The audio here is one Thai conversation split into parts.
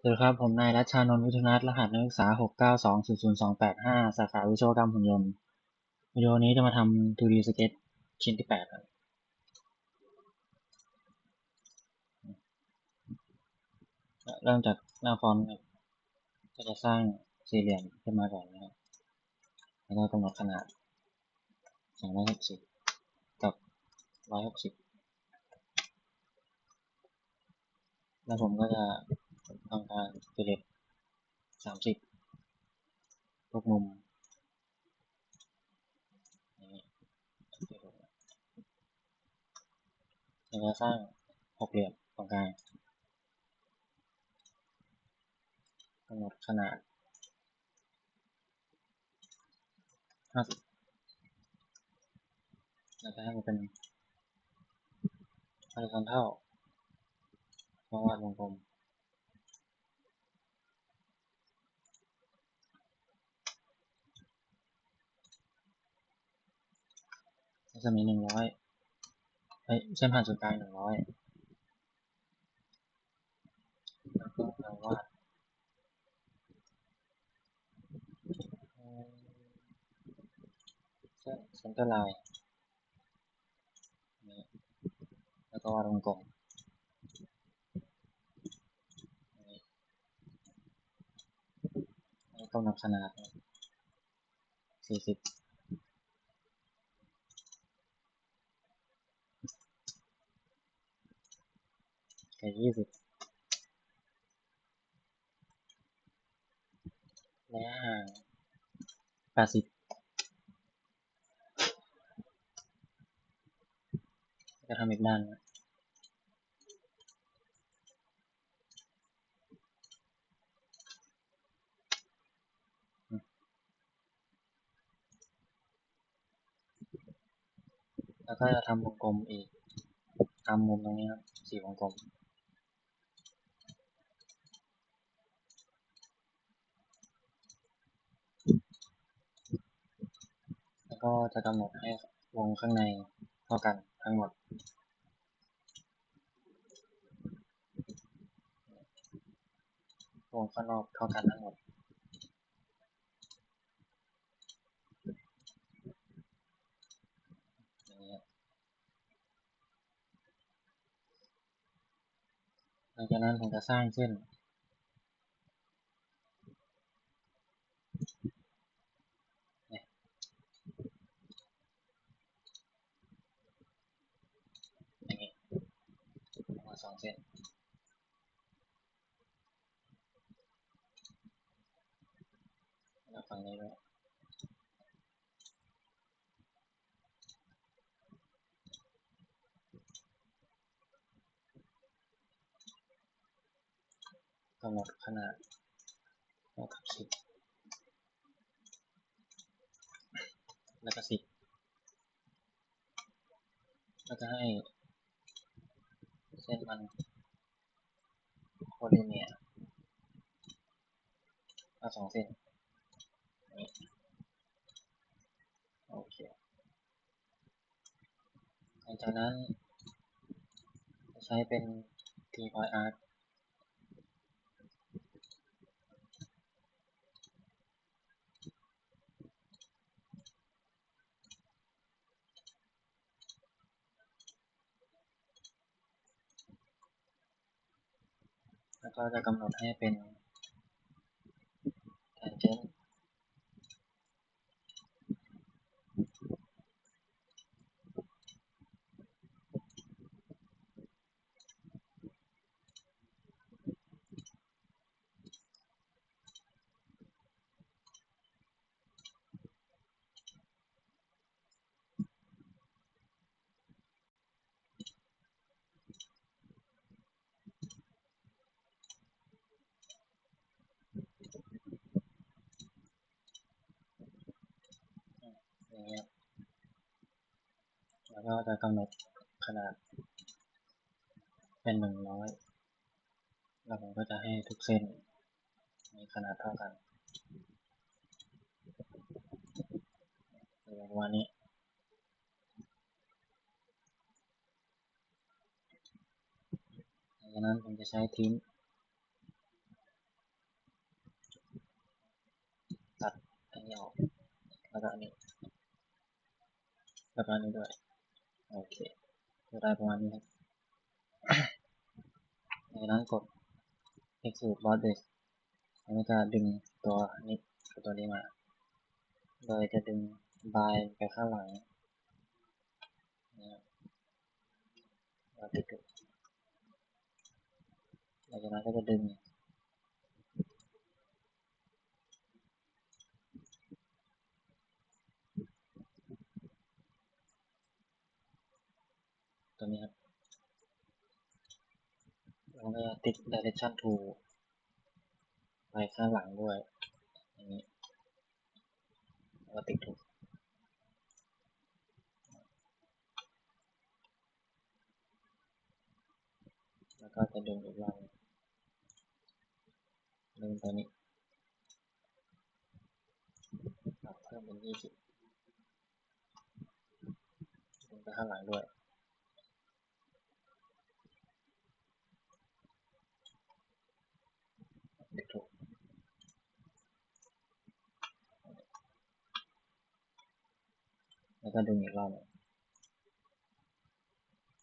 สวัสดีครับผมนายรัชชานนท์วิทุนัทรหัสนักศึกษา692000285สาขาวิศวกรรมหุ่นยนต์วิดีโอนี้จะมาทำ 2D Sketch ชิ้นที่8ครับเริ่มจากหน้าฟอนต์ครับก็จะสร้างสี่เหลี่ยมขึ้นมาก่อนนะครับแล้วก็กำหนดขนาด260กับ160แล้วผมก็จะทำการ select 30ทุกมุมอย่างนี้แล้วก็สร้างหกเหลี่ยมตรงกลางกำหนดขนาด50แล้วก็ให้มันเป็น horizontal เพราะว่าวงกลมจะมี100เส้นผ่านศูนย์กลาง100แล้วก็เราวาดเส้นเซนเตอร์ไลน์นี้แล้วก็วาดวงกลมนี้แล้วกำหนดขนาด40กับ20และห่าง80จะทำอีกด้านแล้วก็จะทำวงกลมอีกตามมุมตรงนี้ครับ4วงกลมแล้วก็จะกำหนดให้วงข้างในเท่ากันทั้งหมดวงข้างนอกเท่ากันทั้งหมดอย่างนี้หลังจากนั้นผมจะสร้างเส้นอย่างนี้มา2เส้นแล้วฝั่งนี้ด้วยกำหนดขนาดเท่ากับ10แล้วก็10แล้วก็ให้เส้นมันโคลิเนียร์มา2เส้นนี้โอเคหลังจากนั้นจะใช้เป็น T-point arc แล้วก็จะกำหนดให้เป็น tangent อย่างเงี้ยแล้วก็จะกำหนดขนาดเป็น100แล้วผมก็จะให้ทุกเส้นมีขนาดเท่ากันประมาณนี้ดังนั้นผมจะใช้ทิ้ง นี่ออกแล้วก็อันนี้แล้วก็อันนี้ด้วยโอเคจะได้ประมาณนี้ครับจากนั้นกด extrude borders แล้วก็จะดึงตัวนี้กับตัวนี้มาโดยจะดึงบายไปข้างหลังนะครับเราติดถูกหลังจากนั้นก็จะดึงตัวนี้ครับแล้วก็ติด direction to ไปข้างหลังด้วยอย่างนี้แล้วก็ติดถูกแล้วก็จะดึงอีกรอบดึงตัวนี้ปรับเพิ่มเป็น20ดึงไปข้างหลังด้วยติดถูกแล้วก็ดึงอีกรอบ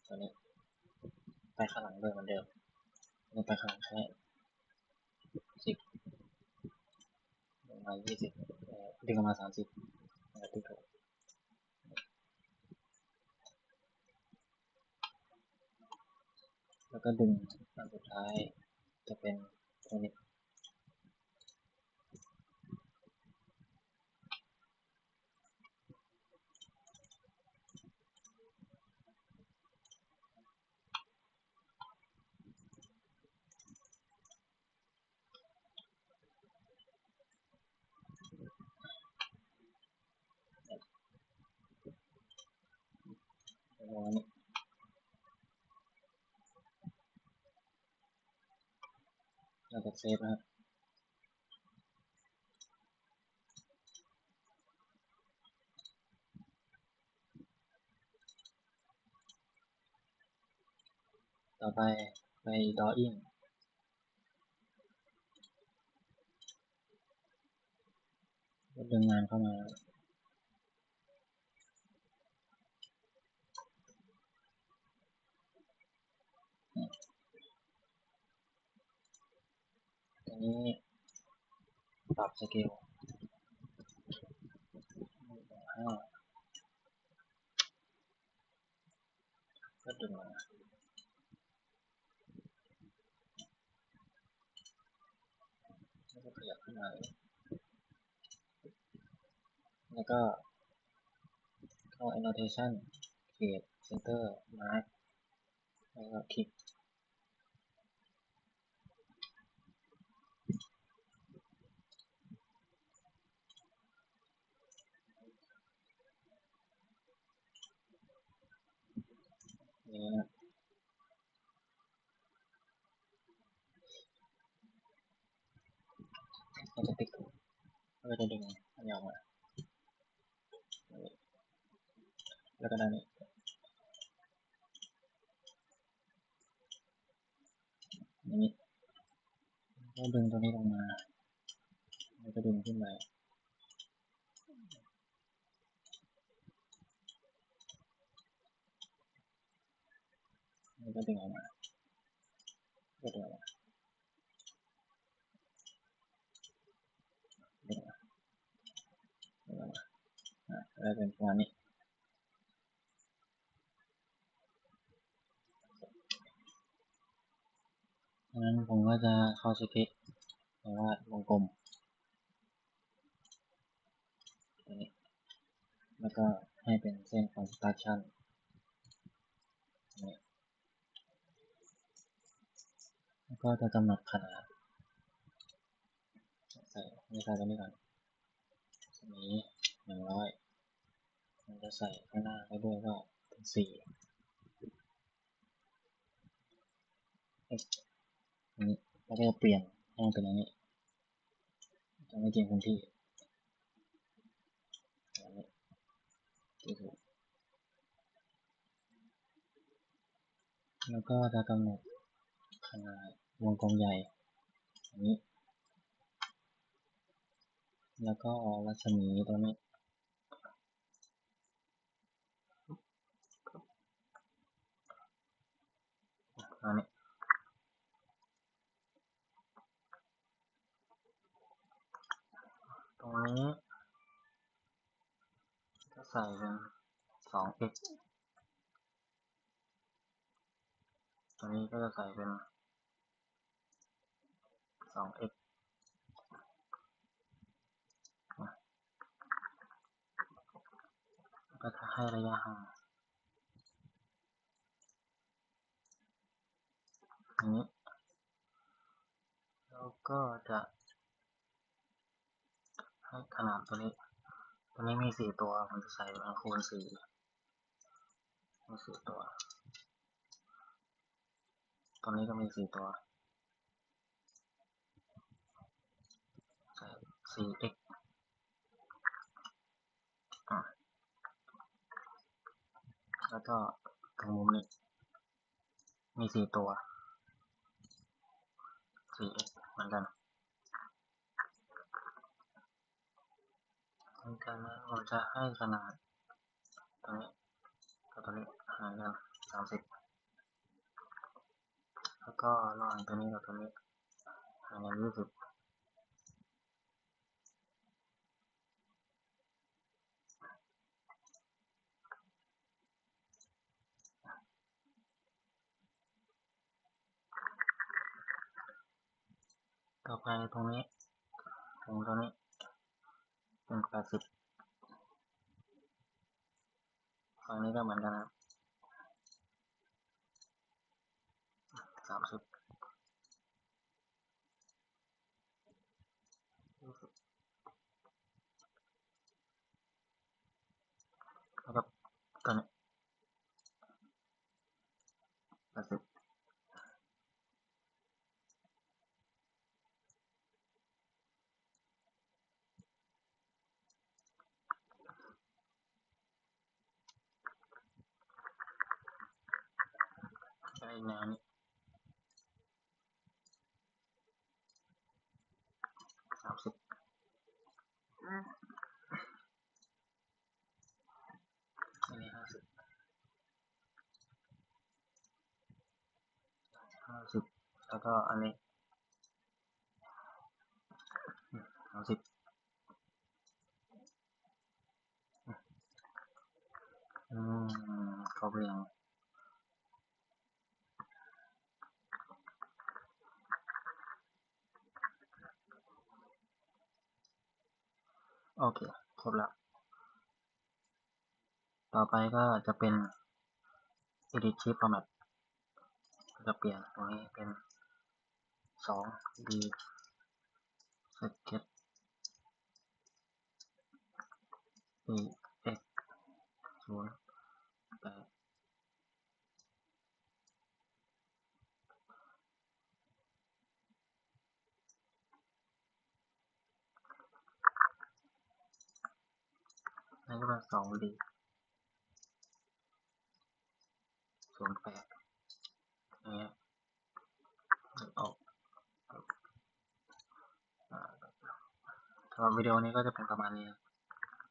ตัวนี้ไปข้างหลังด้วยเหมือนเดิมดึงไปข้างหลังแค่10ดึงมา20ดึงออกมา30แล้วก็ติดถูกแล้วก็ดึงอันสุดท้ายจะเป็นตัวนี้ประมาณนี้แล้วก็เซฟนะครับต่อไปไป drawing ก็ดึงงานเข้ามาตรงนี้ปรับสเกล5ก็ดึงมาแล้วก็ขยับขึ้นมาแล้วก็เข้า annotation create center mark แล้วก็คลิกอย่างนี้นะก็จะติดถูกก็จะดึงอันนี้ออกมาแล้วก็ด้านนี้อย่างนี้ก็ดึงตัวนี้ลงมาแล้วก็ดึงขึ้นมาแล้วก็ดึงออกมาก็ดึงออกมาดึงออกมาดึงออกมาแล้วเป็นประมาณนี้ดังนั้นผมก็จะเข้าสเก็ตแต่ว่าวงกลมตัวนี้แล้วก็ให้เป็นเส้น construction นี่แล้วก็จะกำหนดขนาดใส่ไม่ใส่ตัวนี้ก่อนนี้100มันจะใส่ข้างหน้าไปด้วยก็เป็น4อันนี้แล้วก็จะเปลี่ยนให้มันเป็นอย่างนี้จะไม่เกินพื้นที่อันนี้ที่ถูกแล้วก็จะกำหนดขนาดวงกลมใหญ่อันนี้ แล้วก็รัศมีตรงนี้อันนี้ตรงนี้ก็ใส่เป็น 2x ตรงนี้ก็จะใส่เป็น 2x ก็จะให้ระยะห่างอย่างนี้แล้วก็จะให้ขนาดตัวนี้มี 4 ตัวมันจะใส่เป็นคูณ 4มี 4 ตัวตัวนี้ก็มี 4 ตัวใส่ 4x แล้วก็ตรงมุมนี้มี 4 ตัว 4x เหมือนกันผมจะให้ขนาดตัวนี้กับตัวนี้ห่างกัน 30แล้วก็ระหว่างตัวนี้กับตัวนี้ห่างกัน 20ต่อไปตรงนี้ถึงตัวนี้เป็น80ฝั่งนี้ก็เหมือนกันนะ30แล้วก็ตัวนี้80ก็อีกแนวนี้30อันนี้50แล้วก็อันนี้30ครบหรือยังโอเคครบแล้วต่อไปก็จะเป็น edit sheet format จะเปลี่ยนตรงนี้เป็น 2d sketch ex 08แล้วก็เป็น 2d 08อย่างเงี้ยออกสำหรับวิดีโอนี้ก็จะเป็นประมาณนี้